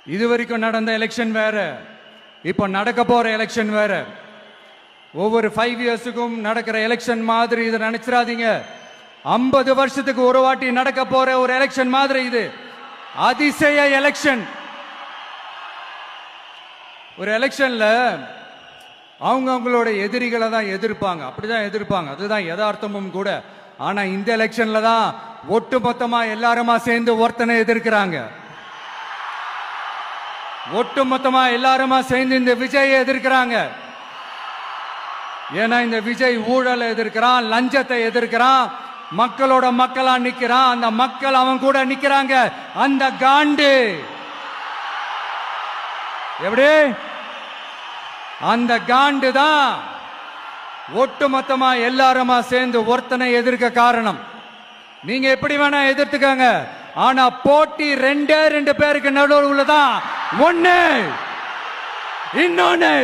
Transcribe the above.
இதுவரைக்கும் நடந்த எலெக்ஷன் வேற, இப்ப நடக்க போற எலெக்ஷன் வேற. ஒவ்வொரு 5 இயர்ஸுக்கும் நடக்கிற எலெக்ஷன் மாதிரி இதை நினைச்சிடாதீங்க. 50 வருஷத்துக்கு ஒரு வாட்டி நடக்க போற ஒரு எலெக்ஷன் மாதிரி இது. அதிசய எலெக்ஷன். ஒரு எலெக்ஷன்ல அவங்களோட எதிரிகளை தான் எதிர்ப்பாங்க, அப்படிதான் எதிர்ப்பாங்க, அதுதான் யதார்த்தமும் கூட. ஆனா இந்த எலெக்ஷன்ல தான் ஒட்டுமொத்தமா எல்லாருமா சேர்ந்து ஒருத்தனை எதிர்க்கிறாங்க. ஒட்டுமொத்தமா எல்லாருமா சேர்ந்து இந்த விஜயை எதிர்க்கிறாங்க. ஏன்னா இந்த விஜய் ஊழலை எதிர்க்கிறான், லஞ்சத்தை எதிர்க்கிறான், மக்களோட மக்களா நிக்கிறான். அந்த மக்கள் அவன் கூட நிக்கிறாங்க. அந்த காண்டு எப்படி அந்த காண்டு தான் ஒட்டுமொத்தமா எல்லாருமா சேர்ந்து ஒருத்தனை எதிர்க்க காரணம். நீங்க எப்படி வேணா எதிர்த்துக்காங்க, ஆனா போட்டி 2 பேருக்கு நடுவில் உள்ளதான் ஒண்ணு. இன்னொன்னு